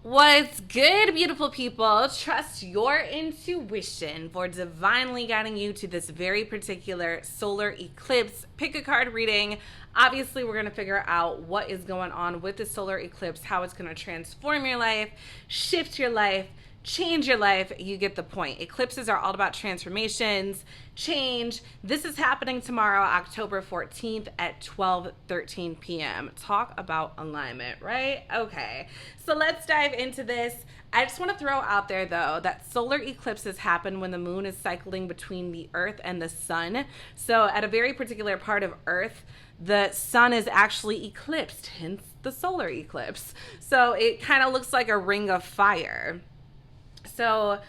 What's good, beautiful people? Trust your intuition for divinely guiding you to this very particular solar eclipse. Pick a card reading. Obviously, we're going to figure out what is going on with the solar eclipse, how it's going to transform your life, shift your life, change your life. You get the point. Eclipses are all about transformations, change. This is happening tomorrow, October 14th at 12:13 p.m. Talk about alignment, right? Okay. So let's dive into this. I just want to throw out there, though, that solar eclipses happen when the moon is cycling between the earth and the sun. So at a very particular part of earth, the sun is actually eclipsed, hence the solar eclipse. So it kind of looks like a ring of fire. So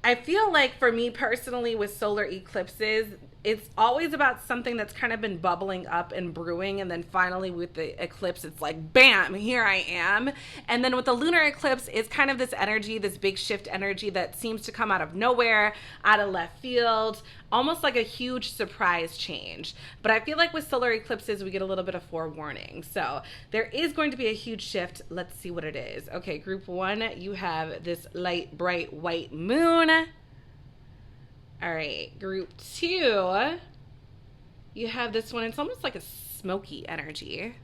I feel like for me personally with solar eclipses, it's always about something that's kind of been bubbling up and brewing. And then finally with the eclipse, it's like, bam, here I am. And then with the lunar eclipse, it's kind of this energy, this big shift energy that seems to come out of nowhere, out of left field, almost like a huge surprise change. But I feel like with solar eclipses, we get a little bit of forewarning. So there is going to be a huge shift. Let's see what it is. Okay, group one, you have this light, bright white moon. All right, group two, you have this one. It's almost like a smoky energy.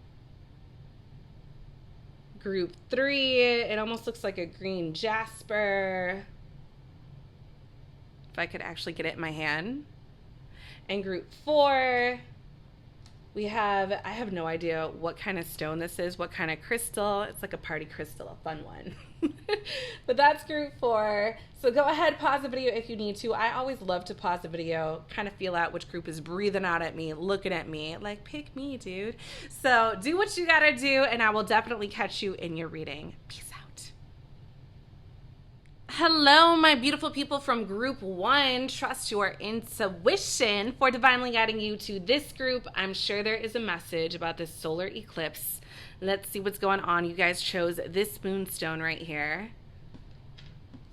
Group three, it almost looks like a green jasper. If I could actually get it in my hand. And group four, I have no idea what kind of stone this is, what kind of crystal. It's like a party crystal, a fun one. But that's group four. So go ahead, pause the video if you need to. I always love to pause the video, kind of feel out which group is breathing out at me, looking at me, like, pick me, dude. So do what you gotta do, and I will definitely catch you in your reading. Peace out. Hello, my beautiful people from group one. Trust your intuition for divinely guiding you to this group. I'm sure there is a message about this solar eclipse. Let's see what's going on. You guys chose this moonstone right here.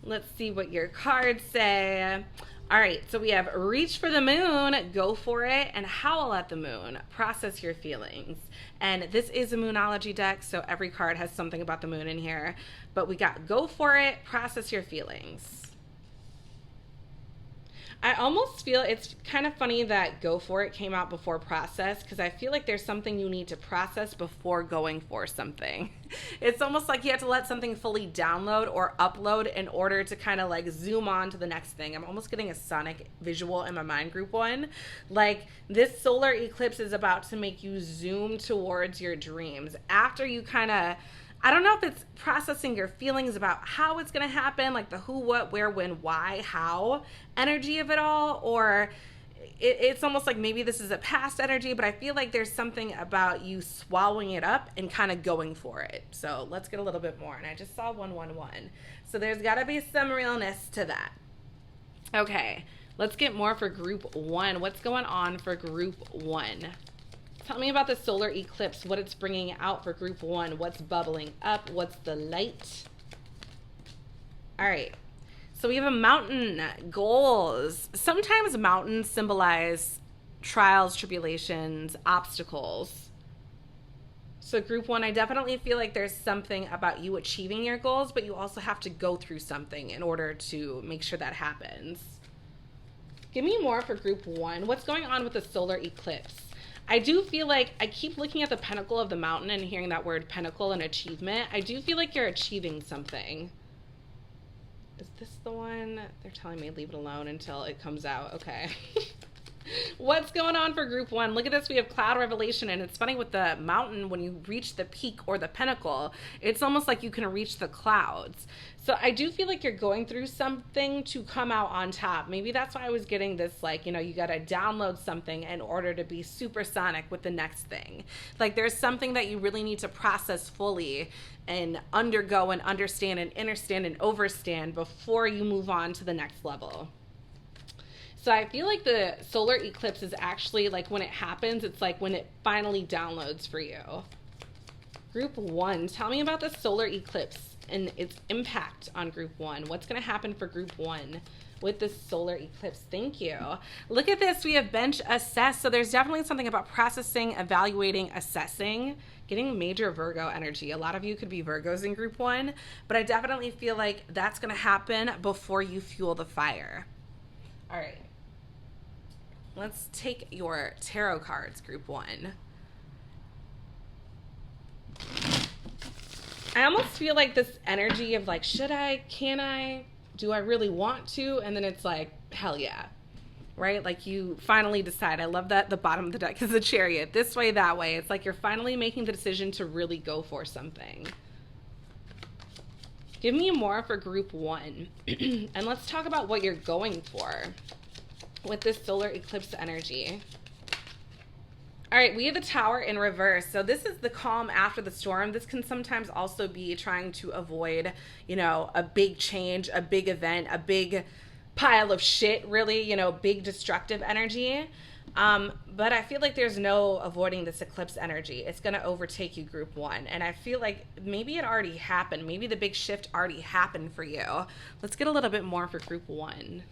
Let's see what your cards say. All right, so we have reach for the moon, go for it, and howl at the moon, process your feelings. And this is a moonology deck, so every card has something about the moon in here. But we got go for it, process your feelings. I almost feel it's kind of funny that go for it came out before process, because I feel like there's something you need to process before going for something. It's almost like you have to let something fully download or upload in order to kind of like zoom on to the next thing. I'm almost getting a sonic visual in my mind, group one. Like this solar eclipse is about to make you zoom towards your dreams after you kind of, I don't know if it's processing your feelings about how it's going to happen, like the who, what, where, when, why, how energy of it all, or it's almost like maybe this is a past energy, but I feel like there's something about you swallowing it up and kind of going for it. So let's get a little bit more. And I just saw 111. So there's got to be some realness to that. Okay, let's get more for group one. What's going on for group one? Tell me about the solar eclipse, what it's bringing out for group one, what's bubbling up, what's the light. All right, so we have a mountain, goals. Sometimes mountains symbolize trials, tribulations, obstacles. So group one, I definitely feel like there's something about you achieving your goals, but you also have to go through something in order to make sure that happens. Give me more for group one. What's going on with the solar eclipse? I do feel like I keep looking at the pinnacle of the mountain and hearing that word pinnacle and achievement. I do feel like you're achieving something. Is this the one? They're telling me leave it alone until it comes out. Okay. What's going on for group one? Look at this. We have cloud revelation. And it's funny with the mountain, when you reach the peak or the pinnacle, it's almost like you can reach the clouds. So I do feel like you're going through something to come out on top. Maybe that's why I was getting this, like, you know, you got to download something in order to be supersonic with the next thing. Like there's something that you really need to process fully and undergo and understand and understand and overstand before you move on to the next level. So I feel like the solar eclipse is actually like when it happens, it's like when it finally downloads for you. Group one, tell me about the solar eclipse and its impact on group one. What's going to happen for group one with this solar eclipse? Thank you. Look at this. We have bench assess. So there's definitely something about processing, evaluating, assessing, getting major Virgo energy. A lot of you could be Virgos in group one, but I definitely feel like that's going to happen before you fuel the fire. All right. Let's take your tarot cards, group one. I almost feel like this energy of like, should I, can I, do I really want to? And then it's like, hell yeah, right? Like you finally decide. I love that the bottom of the deck is the Chariot. This way, that way. It's like you're finally making the decision to really go for something. Give me more for group one. And let's talk about what you're going for with this solar eclipse energy. All right, we have the Tower in reverse. So this is the calm after the storm. This can sometimes also be trying to avoid, you know, a big change, a big event, a big pile of shit, really, you know, big destructive energy. But I feel like there's no avoiding this eclipse energy. It's going to overtake you, group one. And I feel like maybe it already happened. Maybe the big shift already happened for you. Let's get a little bit more for group one.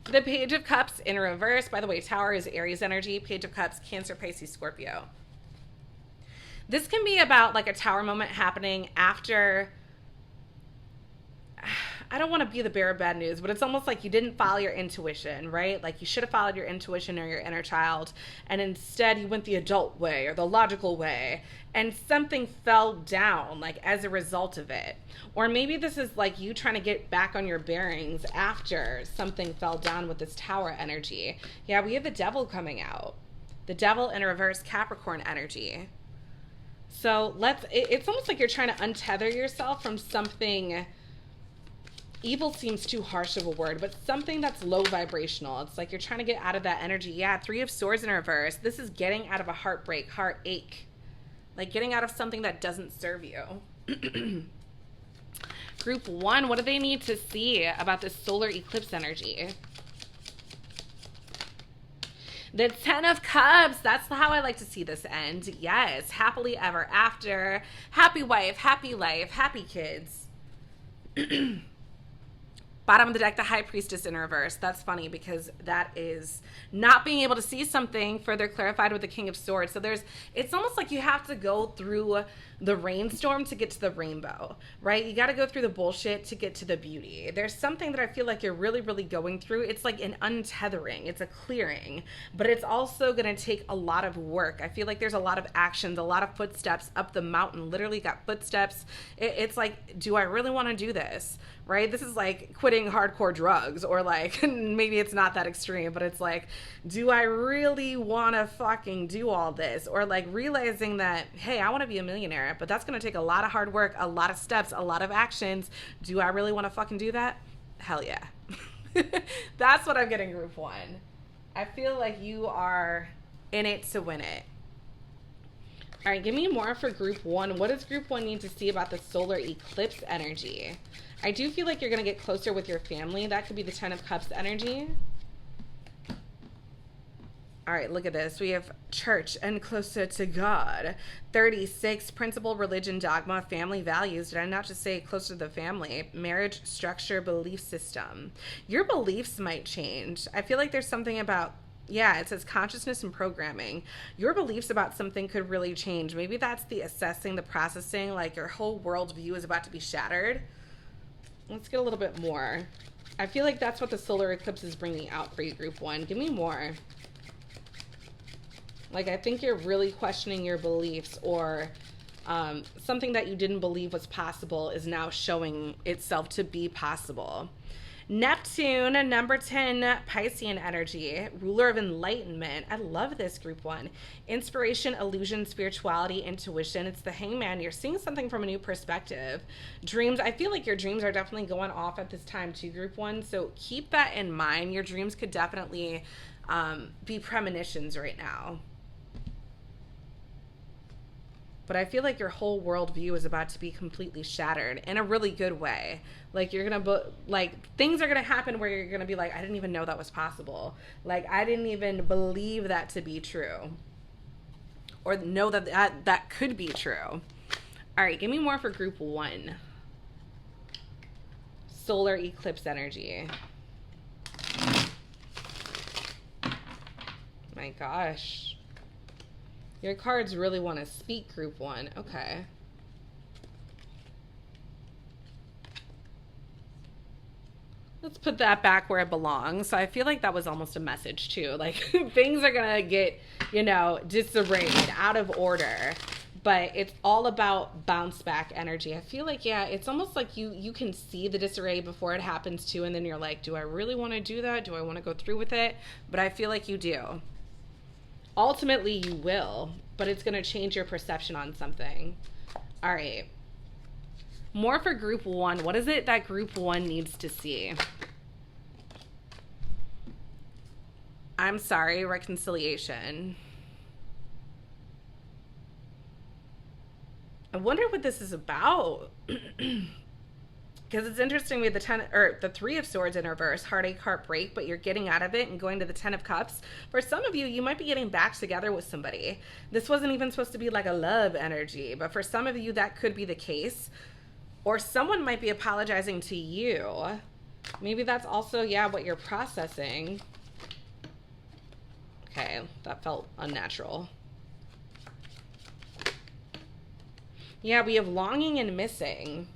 The Page of Cups in reverse. By the way, Tower is Aries energy. Page of Cups, Cancer, Pisces, Scorpio. This can be about like a Tower moment happening after, I don't want to be the bearer of bad news, but it's almost like you didn't follow your intuition, right? Like you should have followed your intuition or your inner child, and instead you went the adult way or the logical way, and something fell down like as a result of it. Or maybe this is like you trying to get back on your bearings after something fell down with this Tower energy. Yeah, we have the Devil coming out. The Devil in reverse, Capricorn energy. So it's almost like you're trying to untether yourself from something. Evil seems too harsh of a word, but something that's low vibrational. It's like you're trying to get out of that energy. Yeah, Three of Swords in reverse. This is getting out of a heartbreak, heartache. Like getting out of something that doesn't serve you. Group one, what do they need to see about this solar eclipse energy? The Ten of Cups, that's how I like to see this end. Yes, happily ever after. Happy wife, happy life, happy kids. Bottom of the deck, the High Priestess in reverse. That's funny because that is not being able to see something further clarified with the King of Swords. So it's almost like you have to go through the rainstorm to get to the rainbow, right? You got to go through the bullshit to get to the beauty. There's something that I feel like you're really, really going through. It's like an untethering. It's a clearing, but it's also going to take a lot of work. I feel like there's a lot of actions, a lot of footsteps up the mountain. Literally got footsteps. It's like, do I really want to do this? Right? This is like quitting hardcore drugs, or like, maybe it's not that extreme, but it's like, do I really want to fucking do all this? Or like realizing that, hey, I want to be a millionaire, but that's going to take a lot of hard work, a lot of steps, a lot of actions. Do I really want to fucking do that? Hell yeah. That's what I'm getting, group one. I feel like you are in it to win it. All right, give me more for group one. What does group one need to see about the solar eclipse energy? I do feel like you're going to get closer with your family. That could be the Ten of Cups energy. All right, look at this. We have church and closer to God. 36, principle, religion, dogma, family values. Did I not just say closer to the family? Marriage, structure, belief system. Your beliefs might change. I feel like there's something about, yeah, it says consciousness and programming. Your beliefs about something could really change. Maybe that's the assessing, the processing, like your whole worldview is about to be shattered. Let's get a little bit more. I feel like that's what the solar eclipse is bringing out for you, group one. Give me more. Like, I think you're really questioning your beliefs, or something that you didn't believe was possible is now showing itself to be possible. Neptune, number 10, Piscean energy, ruler of enlightenment. I love this, group one. Inspiration, illusion, spirituality, intuition. It's the Hangman. You're seeing something from a new perspective. Dreams, I feel like your dreams are definitely going off at this time too, group one. So keep that in mind. Your dreams could definitely be premonitions right now. But I feel like your whole worldview is about to be completely shattered in a really good way. Like you're going to, like things are going to happen where you're going to be like, I didn't even know that was possible. Like I didn't even believe that to be true. or know that that could be true. All right, give me more for group 1. Solar eclipse energy. My gosh. Your cards really want to speak, group 1. Okay. Let's put that back where it belongs. So I feel like that was almost a message too. Like things are going to get, you know, disarrayed, out of order. But it's all about bounce back energy. I feel like, yeah, it's almost like you can see the disarray before it happens too. And then you're like, do I really want to do that? Do I want to go through with it? But I feel like you do. Ultimately, you will. But it's going to change your perception on something. All right. More for group 1. What is it that group 1 needs to see? I'm sorry, reconciliation. I wonder what this is about. Because it's interesting, we have the 3 of Swords in reverse, heartache, heartbreak, but you're getting out of it and going to the 10 of Cups. For some of you, you might be getting back together with somebody. This wasn't even supposed to be like a love energy, but for some of you, that could be the case. Or someone might be apologizing to you. Maybe that's also, yeah, what you're processing. Okay, that felt unnatural. Yeah, we have longing and missing.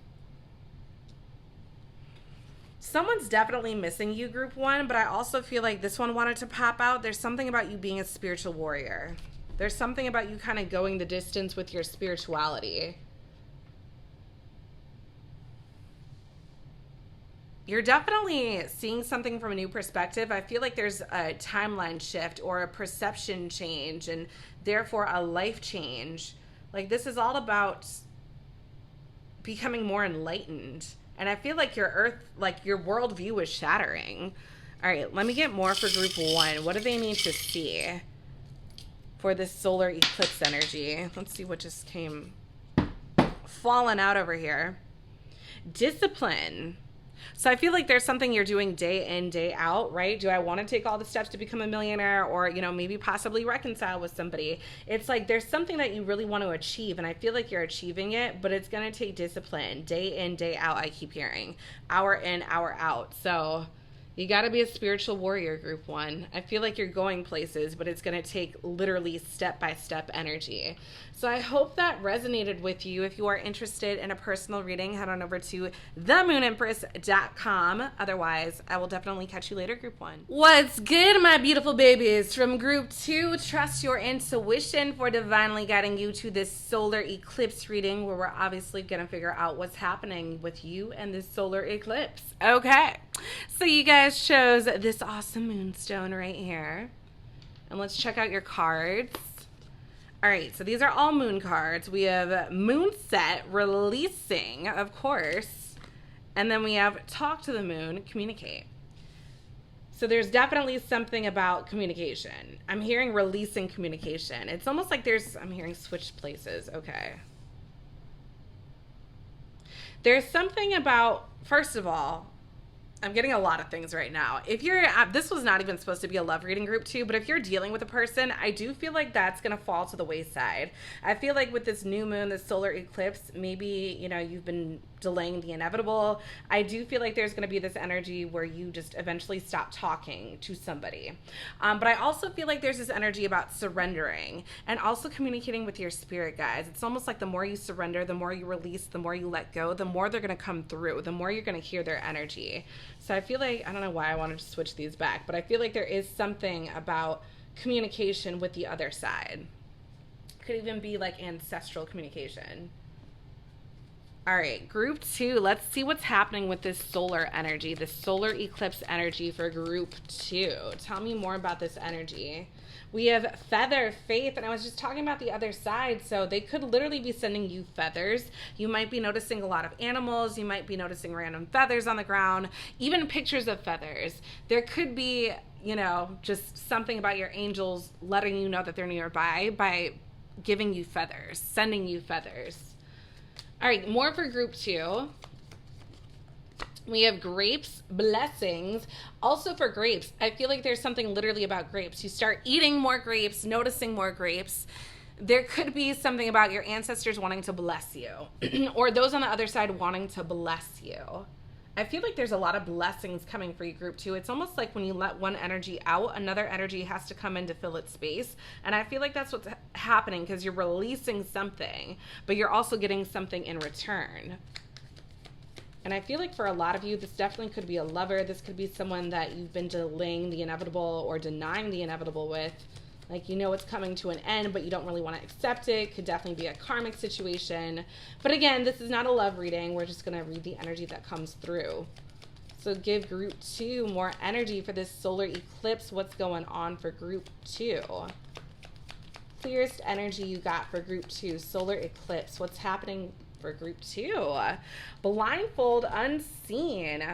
Someone's definitely missing you, group 1, but I also feel like this one wanted to pop out. There's something about you being a spiritual warrior. There's something about you kind of going the distance with your spirituality. You're definitely seeing something from a new perspective. I feel like there's a timeline shift or a perception change and therefore a life change. Like this is all about becoming more enlightened. And I feel like your worldview is shattering. All right, let me get more for group 1. What do they need to see for this solar eclipse energy? Let's see what just came falling out over here. Discipline. So I feel like there's something you're doing day in, day out, right? Do I want to take all the steps to become a millionaire or, you know, maybe possibly reconcile with somebody? It's like there's something that you really want to achieve, and I feel like you're achieving it, but it's going to take discipline. Day in, day out, I keep hearing. Hour in, hour out. So you got to be a spiritual warrior, group 1. I feel like you're going places, but it's going to take literally step-by-step energy. So I hope that resonated with you. If you are interested in a personal reading, head on over to themoonempress.com. Otherwise, I will definitely catch you later, group 1. What's good, my beautiful babies? From group 2, trust your intuition for divinely guiding you to this solar eclipse reading, where we're obviously going to figure out what's happening with you and this solar eclipse. Okay. So you guys chose this awesome moonstone right here. And let's check out your cards. All right, so these are all moon cards. We have Moonset, releasing, of course. And then we have Talk to the Moon, communicate. So there's definitely something about communication. I'm hearing releasing communication. It's almost like I'm hearing switched places. Okay. There's something about, first of all, I'm getting a lot of things right now. If you're, this was not even supposed to be a love reading, group 2, but if you're dealing with a person, I do feel like that's going to fall to the wayside. I feel like with this new moon, this solar eclipse, maybe, you know, you've been delaying the inevitable. I do feel like there's going to be this energy where you just eventually stop talking to somebody. But I also feel like there's this energy about surrendering and also communicating with your spirit guides. It's almost like the more you surrender, the more you release, the more you let go, the more they're going to come through, the more you're going to hear their energy. So I feel like, I don't know why I wanted to switch these back, but I feel like there is something about communication with the other side. Could even be like ancestral communication. All right, group 2, let's see what's happening with this solar energy, this solar eclipse energy for group 2. Tell me more about this energy. We have feather, faith, and I was just talking about the other side, so they could literally be sending you feathers. You might be noticing a lot of animals. You might be noticing random feathers on the ground, even pictures of feathers. There could be, you know, just something about your angels letting you know that they're nearby by giving you feathers, sending you feathers. All right, more for group 2. We have grapes, blessings. Also for grapes, I feel like there's something literally about grapes. You start eating more grapes, noticing more grapes. there could be something about your ancestors wanting to bless you or those on the other side wanting to bless you. I feel like there's a lot of blessings coming for you, group 2. It's almost like when you let one energy out, another energy has to come in to fill its space. And I feel like that's what's happening because you're releasing something, but you're also getting something in return. And I feel like for a lot of you, this definitely could be a lover. This could be someone that you've been delaying the inevitable or denying the inevitable with. Like, you know it's coming to an end, but you don't really want to accept it. Could definitely be a karmic situation. But again, this is not a love reading. We're just going to read the energy that comes through. So give group 2 more energy for this solar eclipse. What's going on for group 2? Clearest energy you got for group 2, solar eclipse. What's happening for group 2? Blindfold unseen.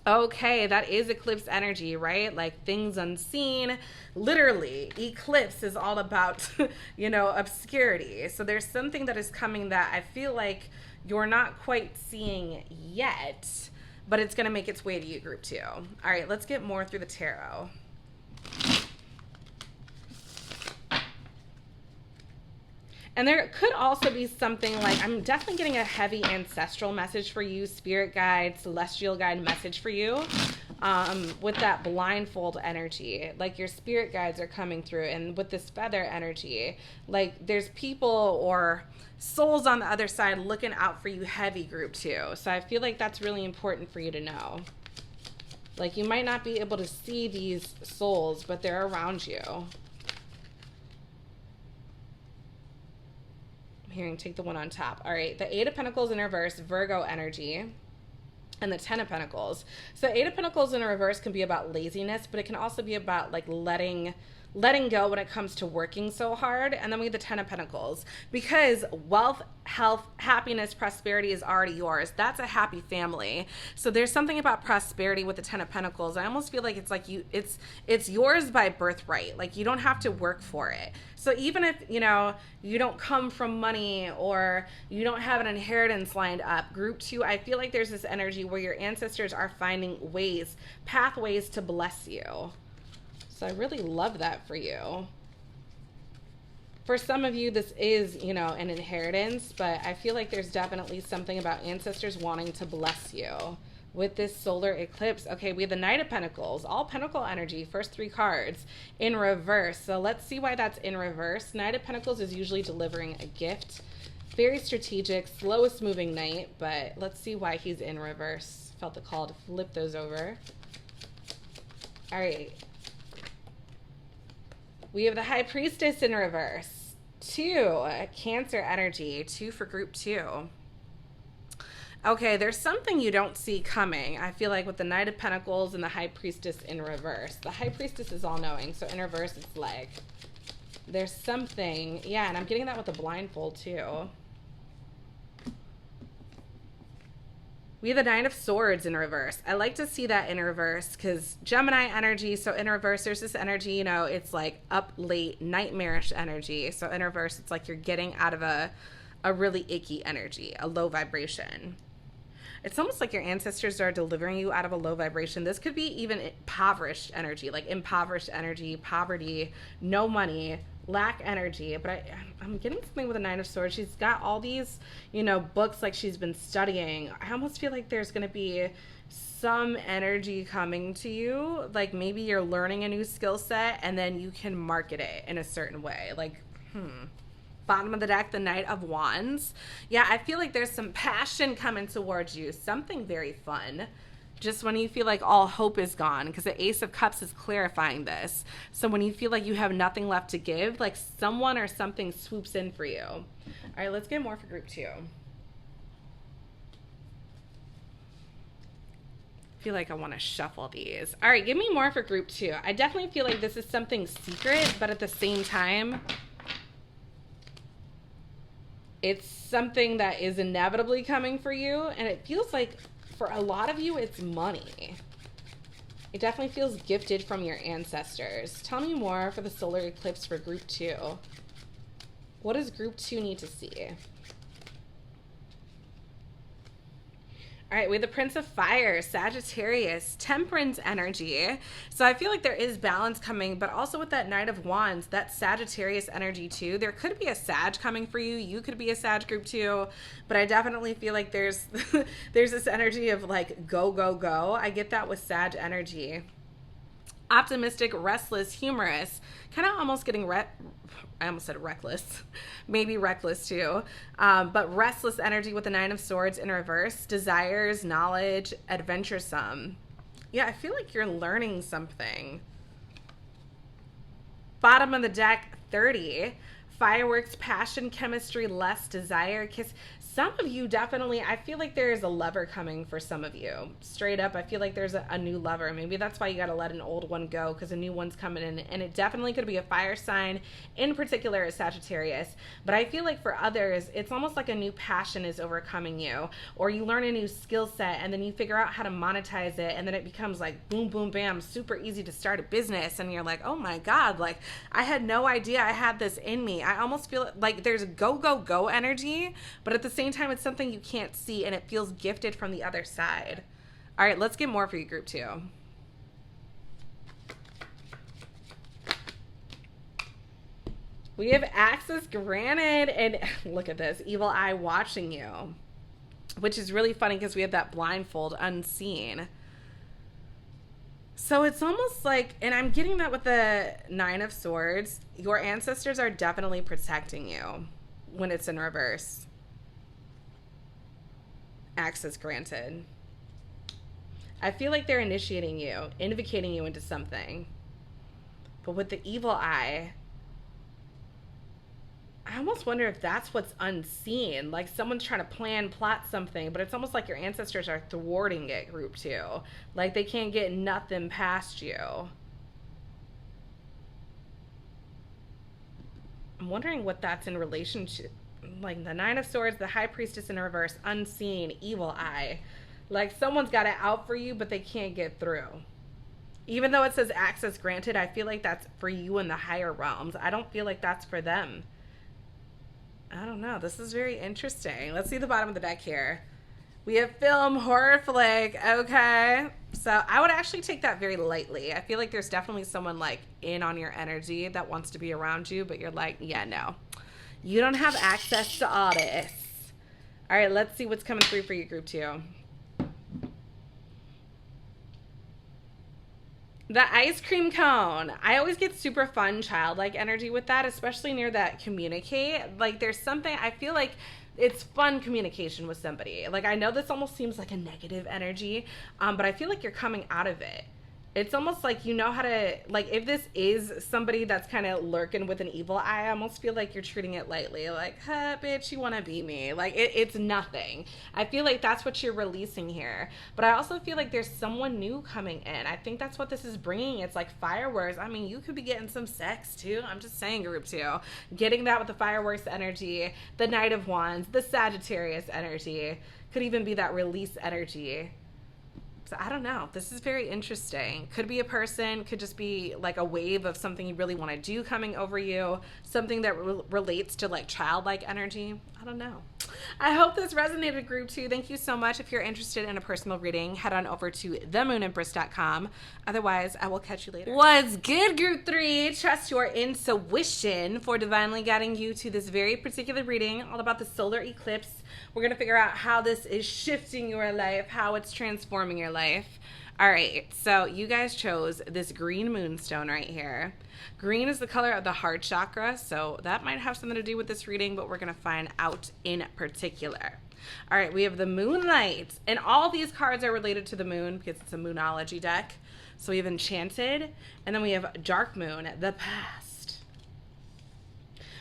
Okay, that is eclipse energy, right? Like things unseen. Literally, eclipse is all about, obscurity. So there's something that is coming that I feel like you're not quite seeing yet, but it's going to make its way to you, group 2. All right, let's get more through the tarot. And there could also be something like, I'm definitely getting a heavy ancestral message for you, spirit guide, celestial guide message for you, with that blindfold energy. Like your spirit guides are coming through, and with this feather energy, like there's people or souls on the other side looking out for you heavy, group 2. So I feel like that's really important for you to know. Like you might not be able to see these souls, but they're around you. Hearing take the one on top. All right, the 8 of Pentacles in reverse, Virgo energy, and the 10 of Pentacles. So 8 of Pentacles in reverse can be about laziness, but it can also be about like letting go when it comes to working so hard. And then we have the 10 of Pentacles, because wealth, health, happiness, prosperity is already yours. That's a happy family. So there's something about prosperity with the 10 of Pentacles. I almost feel like it's like it's yours by birthright. Like you don't have to work for it. So even if, you don't come from money or you don't have an inheritance lined up, group 2, I feel like there's this energy where your ancestors are finding ways, pathways to bless you. So I really love that for you. For some of you, this is, an inheritance, but I feel like there's definitely something about ancestors wanting to bless you with this solar eclipse. Okay, we have the Knight of Pentacles, all Pentacle energy, first 3 cards in reverse. So let's see why that's in reverse. Knight of Pentacles is usually delivering a gift. Very strategic, slowest moving knight, but let's see why he's in reverse. Felt the call to flip those over. All right. We have the High Priestess in reverse. 2, Cancer energy, 2 for group 2. Okay, there's something you don't see coming. I feel like with the Knight of Pentacles and the High Priestess in reverse. The High Priestess is all-knowing, so in reverse it's like there's something. Yeah, and I'm getting that with the blindfold too. We have the Nine of Swords in reverse. I like to see that in reverse because Gemini energy, so in reverse, there's this energy, it's like up late, nightmarish energy. So in reverse, it's like you're getting out of a really icky energy, a low vibration. It's almost like your ancestors are delivering you out of a low vibration. This could be even impoverished energy, poverty, no money, lack energy. But I'm getting something with the Nine of Swords. She's got all these, books like she's been studying. I almost feel like there's going to be some energy coming to you. Like maybe you're learning a new skill set and then you can market it in a certain way. Bottom of the deck, the Knight of Wands. Yeah, I feel like there's some passion coming towards you. Something very fun. Just when you feel like all hope is gone, because the Ace of Cups is clarifying this. So when you feel like you have nothing left to give, like someone or something swoops in for you. All right, let's get more for group 2. I feel like I want to shuffle these. All right, give me more for group 2. I definitely feel like this is something secret, but at the same time, it's something that is inevitably coming for you, and it feels like for a lot of you, it's money. It definitely feels gifted from your ancestors. Tell me more for the solar eclipse for group 2. What does group 2 need to see? All right, we have the Prince of Fire, Sagittarius, Temperance energy. So I feel like there is balance coming, but also with that Knight of Wands, that Sagittarius energy too. There could be a Sag coming for you. You could be a Sag group too, but I definitely feel like there's there's this energy of like go, go, go. I get that with Sag energy. Optimistic, restless, humorous, kind of almost getting I almost said reckless, maybe reckless too, but restless energy with the Nine of Swords in reverse. Desires, knowledge, adventuresome. Yeah, I feel like you're learning something. Bottom of the deck, 30. Fireworks, passion, chemistry, lust, desire, kiss. Some of you definitely, I feel like there is a lover coming for some of you. Straight up, I feel like there's a new lover. Maybe that's why you got to let an old one go, because a new one's coming in. And it definitely could be a fire sign, in particular a Sagittarius. But I feel like for others, it's almost like a new passion is overcoming you. Or you learn a new skill set and then you figure out how to monetize it. And then it becomes like boom, boom, bam, super easy to start a business. And you're like, oh my God, like I had no idea I had this in me. I almost feel like there's go, go, go energy, but at the same time, it's something you can't see and it feels gifted from the other side. All right, let's get more for you, group 2. We have access granted, and look at this, evil eye watching you, which is really funny because we have that blindfold unseen. So it's almost like, and I'm getting that with the Nine of Swords, your ancestors are definitely protecting you when it's in reverse. Access granted. I feel like they're initiating you, invocating you into something. But with the evil eye, I almost wonder if that's what's unseen. Like someone's trying to plot something, but it's almost like your ancestors are thwarting it, group 2. Like they can't get nothing past you. I'm wondering what that's in relationship. Like the Nine of Swords, the High Priestess in reverse, unseen, evil eye. Like someone's got it out for you, but they can't get through. Even though it says access granted, I feel like that's for you in the higher realms. I don't feel like that's for them. I don't know. This is very interesting. Let's see the bottom of the deck here. We have film, horror flick. Okay. So I would actually take that very lightly. I feel like there's definitely someone like in on your energy that wants to be around you, but you're like, yeah, no. You don't have access to all this. All right, let's see what's coming through for you, group 2. The ice cream cone. I always get super fun childlike energy with that, especially near that communicate. Like there's something, I feel like it's fun communication with somebody. Like I know this almost seems like a negative energy, but I feel like you're coming out of it. It's almost like you know how to, like if this is somebody that's kind of lurking with an evil eye, I almost feel like you're treating it lightly. Like, huh, bitch, you want to be me. Like it's nothing. I feel like that's what you're releasing here. But I also feel like there's someone new coming in. I think that's what this is bringing. It's like fireworks. I mean, you could be getting some sex too. I'm just saying, group 2. Getting that with the fireworks energy, the Knight of Wands, the Sagittarius energy. Could even be that release energy. So I don't know. This is very interesting. Could be a person, could just be like a wave of something you really want to do coming over you, something that relates to like childlike energy. I don't know. I hope this resonated, group 2. Thank you so much. If you're interested in a personal reading, head on over to themoonempress.com. Otherwise, I will catch you later. What's good, group 3? Trust your intuition for divinely guiding you to this very particular reading, all about the solar eclipse. We're going to figure out how this is shifting your life, how it's transforming your life. All right, so you guys chose this green moonstone right here. Green is the color of the heart chakra, so that might have something to do with this reading, but we're going to find out in particular. All right, we have the moonlight, and all these cards are related to the moon because it's a moonology deck. So we have enchanted, and then we have dark moon, the past.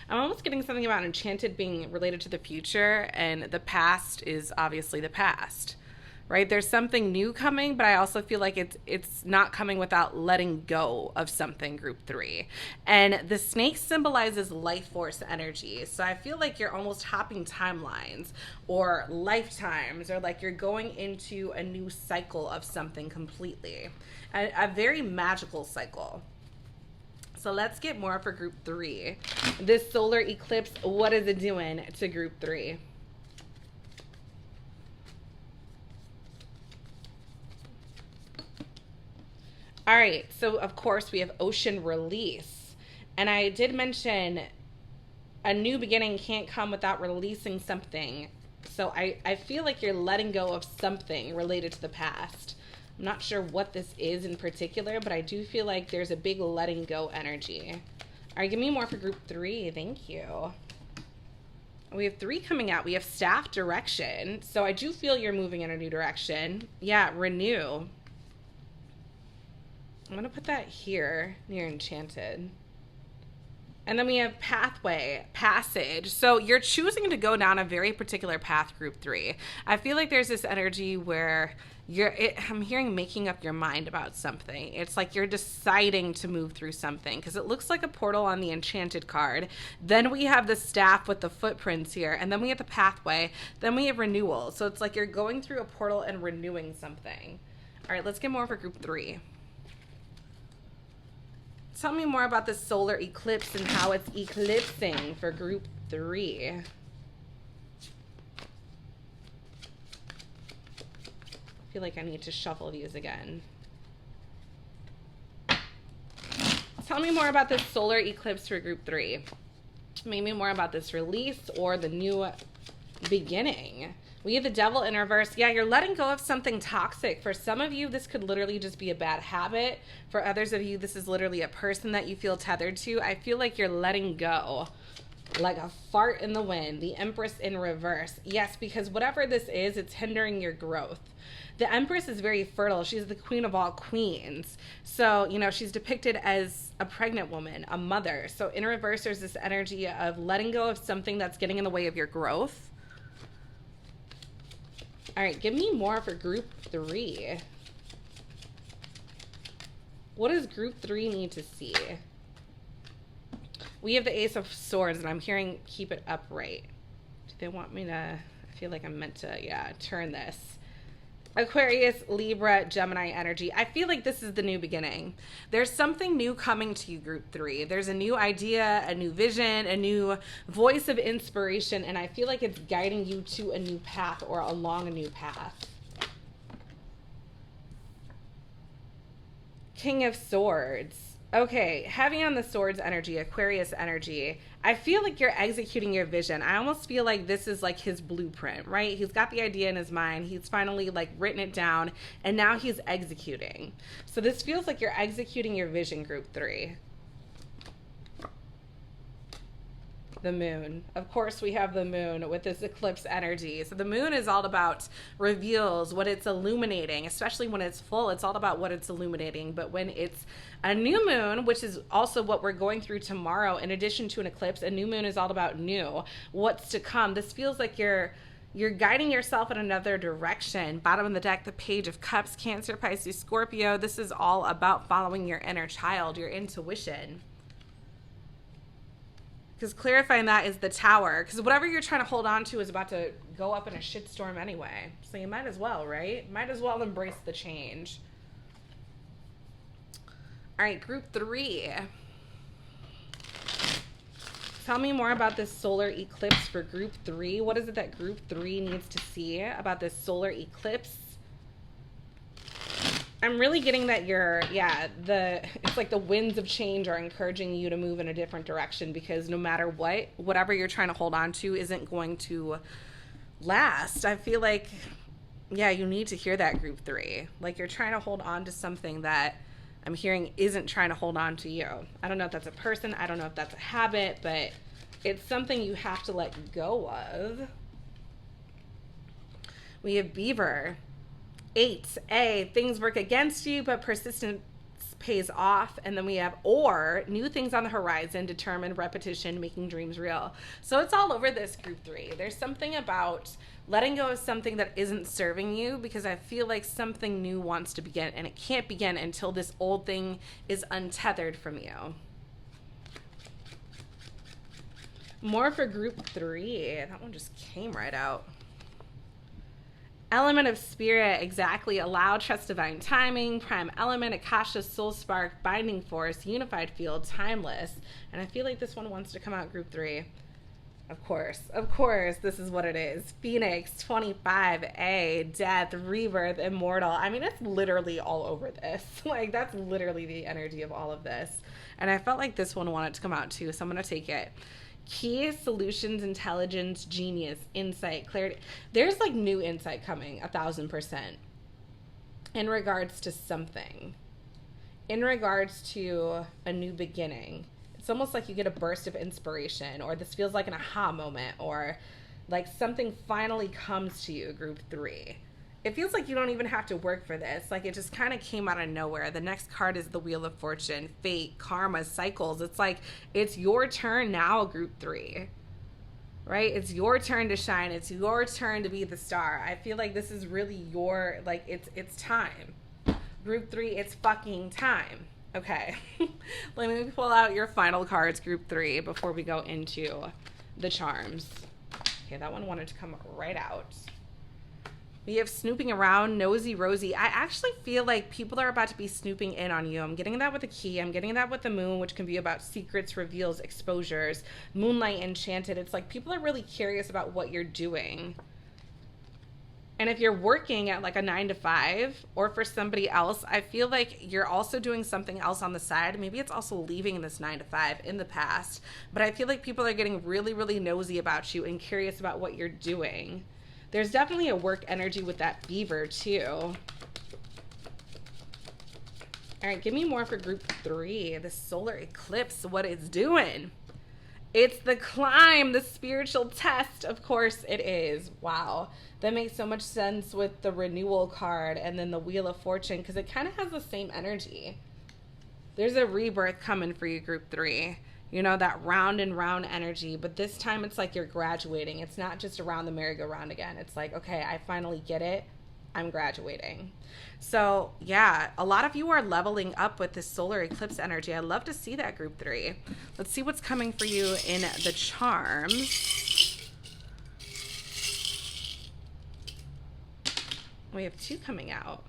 I'm almost getting something about enchanted being related to the future, and the past is obviously the past. Right? There's something new coming, but I also feel like it's not coming without letting go of something, group 3. And the snake symbolizes life force energy. So I feel like you're almost hopping timelines or lifetimes, or like you're going into a new cycle of something completely. A very magical cycle. So let's get more for group 3. This solar eclipse, what is it doing to group 3? All right, so of course we have ocean release. And I did mention a new beginning can't come without releasing something. So I feel like you're letting go of something related to the past. I'm not sure what this is in particular, but I do feel like there's a big letting go energy. All right, give me more for group 3. Thank you. We have 3 coming out. We have staff direction. So I do feel you're moving in a new direction. Yeah, renew. I'm going to put that here near enchanted. And then we have pathway, passage. So you're choosing to go down a very particular path, group 3. I feel like there's this energy where I'm hearing making up your mind about something. It's like you're deciding to move through something because it looks like a portal on the enchanted card. Then we have the staff with the footprints here. And then we have the pathway. Then we have renewal. So it's like you're going through a portal and renewing something. All right, let's get more for group 3. Tell me more about this solar eclipse and how it's eclipsing for group 3. I feel like I need to shuffle these again. Tell me more about this solar eclipse for group 3. Maybe more about this release or the new beginning. We have the devil in reverse. Yeah, you're letting go of something toxic. For some of you, this could literally just be a bad habit. For others of you, this is literally a person that you feel tethered to. I feel like you're letting go. Like a fart in the wind. The Empress in reverse. Yes, because whatever this is, it's hindering your growth. The Empress is very fertile. She's the queen of all queens. So, you know, she's depicted as a pregnant woman, a mother. So in reverse, there's this energy of letting go of something that's getting in the way of your growth. All right, give me more for group 3. What does group 3 need to see? We have the Ace of Swords, and I'm hearing keep it upright. Do they want me to, I feel like I'm meant to, yeah, turn this. Aquarius, Libra, Gemini energy. I feel like this is the new beginning. There's something new coming to you, group 3. There's a new idea, a new vision, a new voice of inspiration, and I feel like it's guiding you to a new path or along a new path. King of Swords. Okay, heavy on the swords energy, Aquarius energy. I feel like you're executing your vision. I almost feel like this is like his blueprint, right? He's got the idea in his mind. He's finally like written it down and now he's executing. So this feels like you're executing your vision, group 3. The moon. Of course, we have the moon with this eclipse energy. So the moon is all about reveals, what it's illuminating, especially when it's full. It's all about what it's illuminating. But when it's a new moon, which is also what we're going through tomorrow, in addition to an eclipse, a new moon is all about new, what's to come. This feels like you're guiding yourself in another direction. Bottom of the deck, the Page of Cups, Cancer, Pisces, Scorpio. This is all about following your inner child, your intuition. Because clarifying that is the Tower. Because whatever you're trying to hold on to is about to go up in a shitstorm anyway. So you might as well, right? Might as well embrace the change. All right, group 3. Tell me more about this solar eclipse for group 3. What is it that group 3 needs to see about this solar eclipse? I'm really getting that it's like the winds of change are encouraging you to move in a different direction, because no matter what, whatever you're trying to hold on to isn't going to last. I feel like, yeah, you need to hear that, group 3. Like you're trying to hold on to something that I'm hearing isn't trying to hold on to you. I don't know if that's a person. I don't know if that's a habit, but it's something you have to let go of. We have Beaver. 8A, things work against you, but persistence pays off. And then we have or, new things on the horizon, determined, repetition, making dreams real. So it's all over this, group 3. There's something about letting go of something that isn't serving you, because I feel like something new wants to begin, and it can't begin until this old thing is untethered from you. More for group 3. That one just came right out. Element of spirit, exactly. Allow, trust divine timing. Prime element, Akasha, soul spark, binding force, unified field, timeless. And I feel like this one wants to come out, group 3. Of course, this is what it is. Phoenix, 25A, death, rebirth, immortal. I mean, it's literally all over this. Like, that's literally the energy of all of this. And I felt like this one wanted to come out too, so I'm going to take it. Key, solutions, intelligence, genius, insight, clarity. There's like new insight coming, 1,000%. In regards to something. In regards to a new beginning. It's almost like you get a burst of inspiration, or this feels like an aha moment, or like something finally comes to you, group 3. It feels like you don't even have to work for this. Like, it just kind of came out of nowhere. The next card is the Wheel of Fortune, fate, karma, cycles. It's like, it's your turn now, group 3. Right? It's your turn to shine. It's your turn to be the star. I feel like this is really your, like, it's time. Group 3, it's fucking time. Okay, let me pull out your final cards, group 3, before we go into the charms. Okay, that one wanted to come right out. We have snooping around, nosy Rosie. I actually feel like people are about to be snooping in on you. I'm getting that with the key. I'm getting that with the moon, which can be about secrets, reveals, exposures. Moonlight, enchanted. It's like people are really curious about what you're doing. And if you're working at like a 9-to-5, or for somebody else, I feel like you're also doing something else on the side. Maybe it's also leaving this 9-to-5 in the past. But I feel like people are getting really, really nosy about you and curious about what you're doing. There's definitely a work energy with that beaver too. All right, give me more for group 3. The solar eclipse, what it's doing. It's the climb, the spiritual test. Of course it is. Wow. That makes so much sense with the renewal card and then the Wheel of Fortune, because it kind of has the same energy. There's a rebirth coming for you, group 3. You know, that round and round energy. But this time it's like you're graduating. It's not just around the merry-go-round again. It's like, okay, I finally get it. I'm graduating. So yeah, a lot of you are leveling up with this solar eclipse energy. I love to see that, group 3. Let's see what's coming for you in the charms. We have 2 coming out.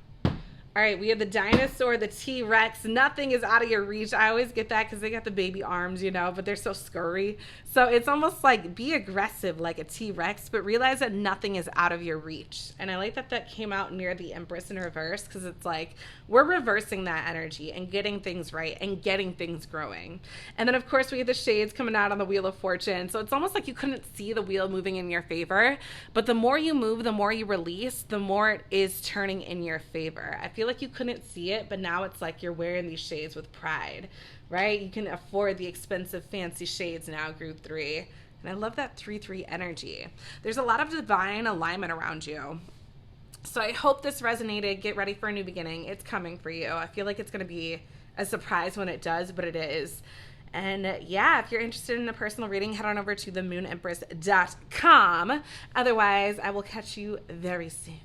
All right, we have the dinosaur, the T-Rex. Nothing is out of your reach. I always get that because they got the baby arms, you know, but they're so scurry. So it's almost like be aggressive like a T-Rex, but realize that nothing is out of your reach. And I like that that came out near the Empress in reverse, because it's like we're reversing that energy and getting things right and getting things growing. And then, of course, we have the shades coming out on the Wheel of Fortune. So it's almost like you couldn't see the wheel moving in your favor, but the more you move, the more you release, the more it is turning in your favor. I feel like you couldn't see it, but now it's like you're wearing these shades with pride, right? You can afford the expensive fancy shades now, group 3. And I love that 3-3 energy. There's a lot of divine alignment around you. So I hope this resonated. Get ready for a new beginning. It's coming for you. I feel like it's going to be a surprise when it does, but it is. And yeah, if you're interested in a personal reading, head on over to themoonempress.com. Otherwise, I will catch you very soon.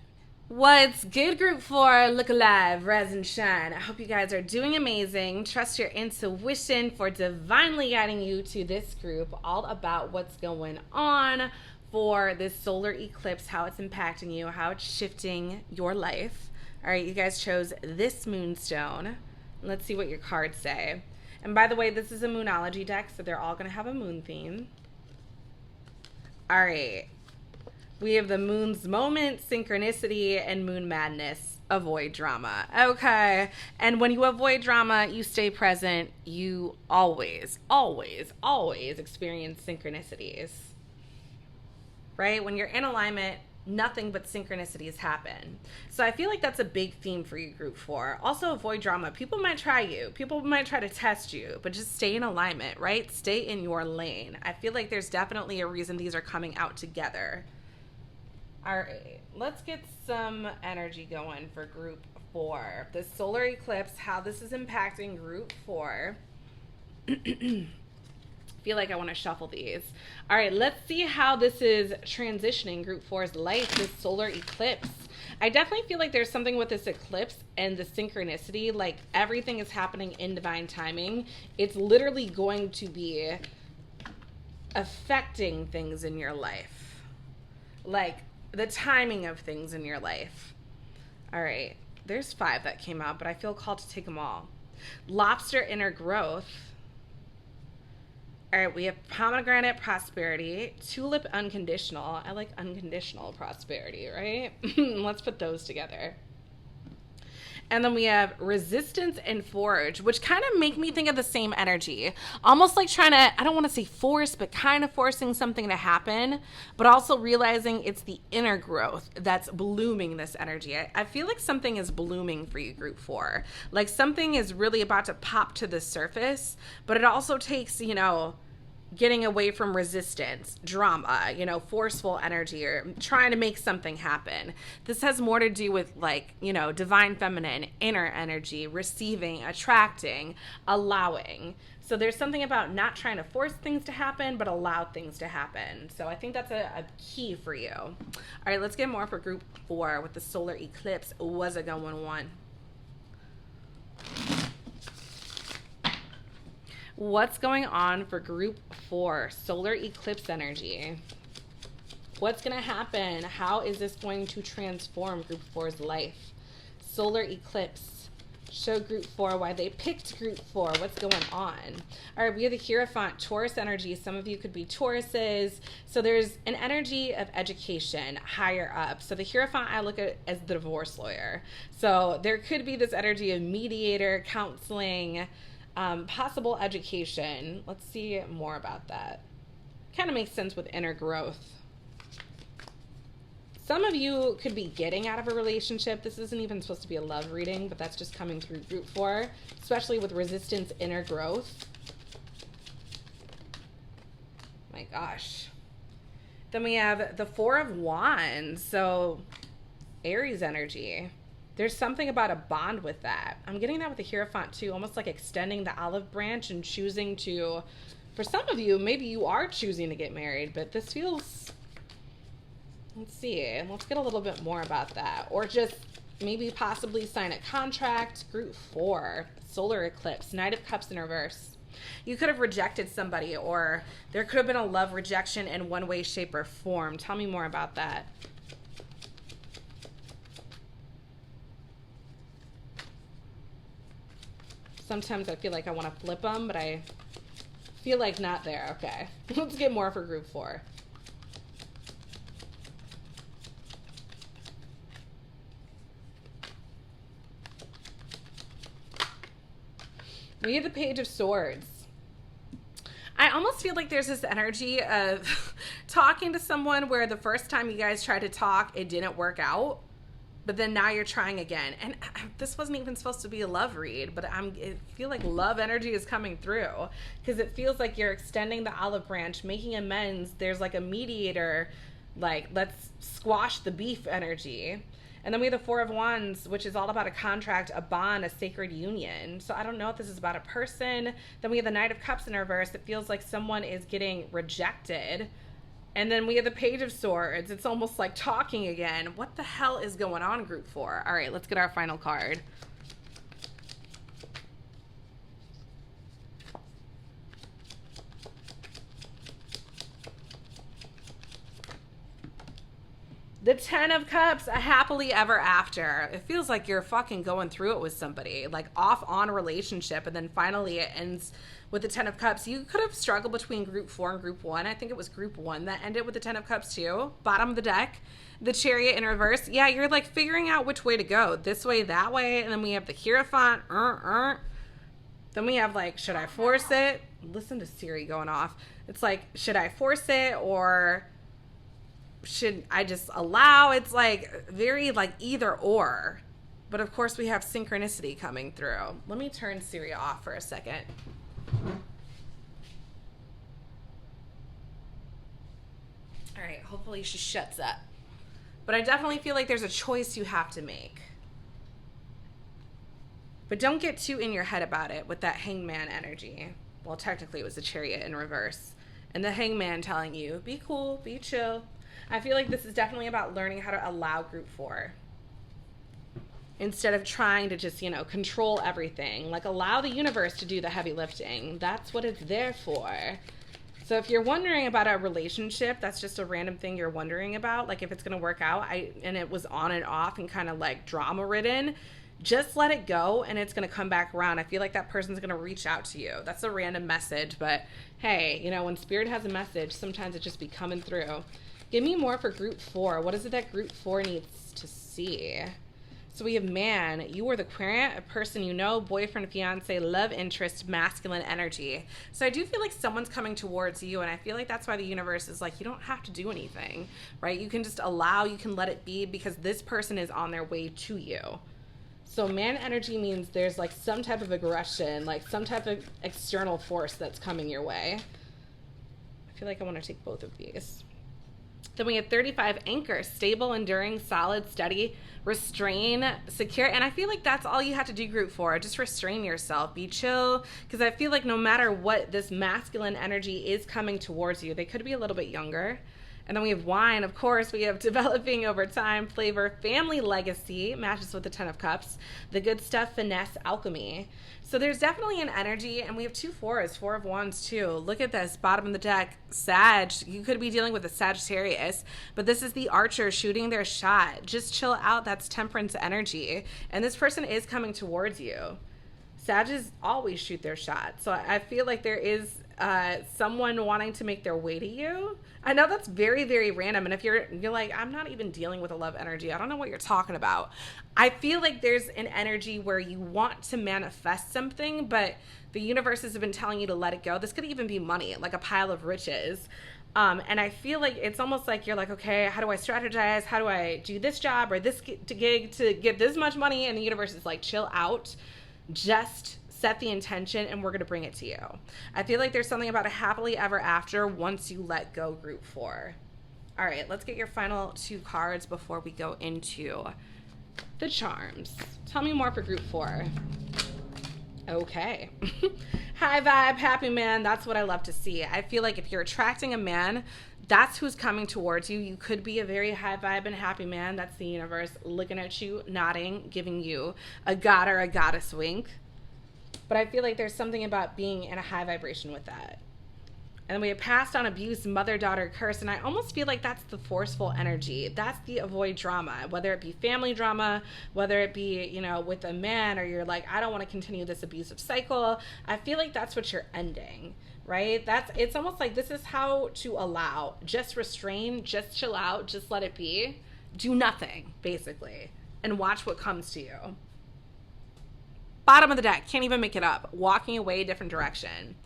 What's good, group 4? Look alive, rise and shine. I hope you guys are doing amazing. Trust your intuition for divinely guiding you to this group, all about what's going on for this solar eclipse, how it's impacting you, how it's shifting your life. All right, you guys chose this moonstone. Let's see what your cards say. And by the way, this is a moonology deck, so they're all going to have a moon theme. All right. We have the moon's moment, synchronicity, and moon madness. Avoid drama. Okay. And when you avoid drama, you stay present. You always, always, always experience synchronicities. Right? When you're in alignment, nothing but synchronicities happen. So I feel like that's a big theme for you, group 4. Also, avoid drama. People might try you. People might try to test you, but just stay in alignment, right? Stay in your lane. I feel like there's definitely a reason these are coming out together. All right, let's get some energy going for group 4. The solar eclipse, how this is impacting group 4. Feel like I want to shuffle these. All right, let's see how this is transitioning group 4's life, this solar eclipse. I definitely feel like there's something with this eclipse and the synchronicity, like everything is happening in divine timing. It's literally going to be affecting things in your life. Like, the timing of things in your life. All right, there's 5 that came out, but I feel called to take them all. Lobster inner growth. All right, we have pomegranate prosperity, tulip unconditional. I like unconditional prosperity, right? Let's put those together. And then we have resistance and forge, which kind of make me think of the same energy. Almost like trying to, I don't want to say force, but kind of forcing something to happen, but also realizing it's the inner growth that's blooming this energy. I feel like something is blooming for you, group 4. Like something is really about to pop to the surface, but it also takes, getting away from resistance, drama, forceful energy, or trying to make something happen. This has more to do with divine feminine, inner energy, receiving, attracting, allowing. So there's something about not trying to force things to happen, but allow things to happen. So I think that's a key for you. All right, let's get more for group 4 with the solar eclipse. What's it going on? What's going on for group 4, solar eclipse energy? What's going to happen? How is this going to transform group 4's life? Solar eclipse. Show group 4 why they picked group 4. What's going on? All right, we have the Hierophant, Taurus energy. Some of you could be Tauruses. So there's an energy of education higher up. So the Hierophant I look at as the divorce lawyer. So there could be this energy of mediator, counseling, possible education. Let's see more about that. Kind of makes sense with inner growth. Some of you could be getting out of a relationship. This isn't even supposed to be a love reading, but that's just coming through group 4, especially with resistance, inner growth. My gosh. Then we have the 4 of Wands. So Aries energy. There's something about a bond with that. I'm getting that with the Hierophant too, almost like extending the olive branch and choosing to, for some of you, maybe you are choosing to get married, but this feels, let's see, let's get a little bit more about that. Or just maybe possibly sign a contract. Group 4, solar eclipse, Knight of Cups in reverse. You could have rejected somebody, or there could have been a love rejection in one way, shape, or form. Tell me more about that. Sometimes I feel like I want to flip them, but I feel like not there. Okay, let's get more for group 4. We have the Page of Swords. I almost feel like there's this energy of talking to someone where the first time you guys tried to talk, it didn't work out. But then now you're trying again. And this wasn't even supposed to be a love read, but I feel like love energy is coming through because it feels like you're extending the olive branch, making amends. There's like a mediator, like let's squash the beef energy. And then we have the 4 of Wands, which is all about a contract, a bond, a sacred union. So I don't know if this is about a person. Then we have the Knight of Cups in reverse. It feels like someone is getting rejected. And then we have the Page of Swords. It's almost like talking again. What the hell is going on, group 4? All right, let's get our final card. The 10 of Cups, a happily ever after. It feels like you're fucking going through it with somebody, like off on a relationship, and then finally it ends with the 10 of Cups. You could have struggled between group 4 and group 1. I think it was group 1 that ended with the 10 of Cups too. Bottom of the deck, the Chariot in reverse. Yeah, you're like figuring out which way to go. This way, that way. And then we have the Hierophant. Then we have like, should I force it? Listen to Siri going off. It's like, should I force it or should I just allow? It's like very like either or. But of course we have synchronicity coming through. Let me turn Siri off for a second. All right, hopefully she shuts up. But I definitely feel like there's a choice you have to make. But don't get too in your head about it with that Hangman energy. Well, technically it was the Chariot in reverse. And the Hangman telling you, be cool, be chill. I feel like this is definitely about learning how to allow group 4. Instead of trying to just, control everything. Like, allow the universe to do the heavy lifting. That's what it's there for. So if you're wondering about a relationship, that's just a random thing you're wondering about, like if it's going to work out, and it was on and off and kind of like drama ridden, just let it go and it's going to come back around. I feel like that person's going to reach out to you. That's a random message, but hey, you know, when spirit has a message, sometimes it just be coming through. Give me more for group 4. What is it that group 4 needs to see? So we have man, you are the querent, a person you know, boyfriend, fiance, love interest, masculine energy. So I do feel like someone's coming towards you, and I feel like that's why the universe is like, you don't have to do anything, right? You can just allow, you can let it be, because this person is on their way to you. So man energy means there's like some type of aggression, like some type of external force that's coming your way. I feel like I want to take both of these. Then we have 35, anchor, stable, enduring, solid, steady, restrain, secure. And I feel like that's all you have to do, group 4. Just restrain yourself, be chill. Because I feel like no matter what, this masculine energy is coming towards you. They could be a little bit younger. And then we have wine, of course. We have developing over time, flavor, family legacy, matches with the 10 of cups, the good stuff, finesse, alchemy. So there's definitely an energy, and we have 2 4s, 4 of wands too. Look at this, bottom of the deck, Sag. You could be dealing with a Sagittarius, but this is the archer shooting their shot. Just chill out, that's temperance energy. And this person is coming towards you. Sages always shoot their shot. So I feel like there is someone wanting to make their way to you. I know that's very, very random. And if you're like, I'm not even dealing with a love energy, I don't know what you're talking about. I feel like there's an energy where you want to manifest something, but the universe has been telling you to let it go. This could even be money, like a pile of riches. And I feel like it's almost like you're like, okay, how do I strategize? How do I do this job or this gig to get this much money? And the universe is like, chill out. Just set the intention and we're going to bring it to you. I feel like there's something about a happily ever after once you let go, group 4. All right, let's get your final 2 cards before we go into the charms. Tell me more for group 4. Okay. High vibe, happy man. That's what I love to see. I feel like if you're attracting a man, that's who's coming towards you. You could be a very high vibe and happy man. That's the universe looking at you, nodding, giving you a god or a goddess wink. But I feel like there's something about being in a high vibration with that. And then we have passed on abuse, mother-daughter curse. And I almost feel like that's the forceful energy. That's the avoid drama, whether it be family drama, whether it be, you know, with a man, or you're like, I don't want to continue this abusive cycle. I feel like that's what you're ending, right? It's almost like this is how to allow. Just restrain, just chill out, just let it be. Do nothing, basically, and watch what comes to you. Bottom of the deck, can't even make it up. Walking away, different direction.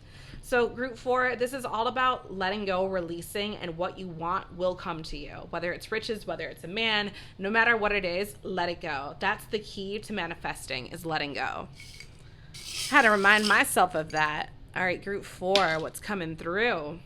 So group 4, this is all about letting go, releasing, and what you want will come to you. Whether it's riches, whether it's a man, no matter what it is, let it go. That's the key to manifesting, is letting go. I had to remind myself of that. All right, group 4, what's coming through?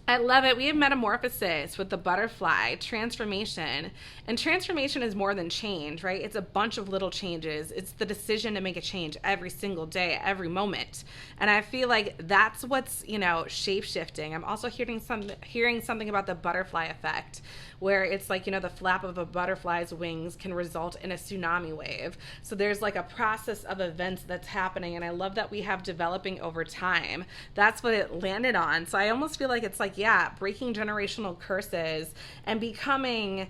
I love it. We have metamorphosis with the butterfly, transformation. And transformation is more than change, right? It's a bunch of little changes. It's the decision to make a change every single day, every moment. And I feel like that's what's, you know, shape-shifting. I'm also hearing something about the butterfly effect, where it's like, you know, the flap of a butterfly's wings can result in a tsunami wave. So there's like a process of events that's happening. And I love that we have developing over time. That's what it landed on. So I almost feel like it's like, yeah, breaking generational curses and becoming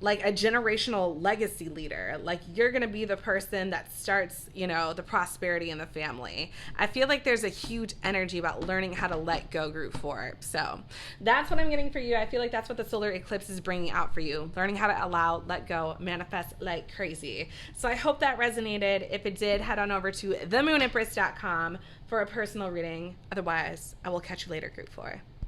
like a generational legacy leader. Like, you're going to be the person that starts, you know, the prosperity in the family. I feel like there's a huge energy about learning how to let go, group 4. So that's what I'm getting for you. I feel like that's what the solar eclipse is bringing out for you. Learning how to allow, let go, manifest like crazy. So I hope that resonated. If it did, head on over to themoonempress.com for a personal reading. Otherwise, I will catch you later, group 4.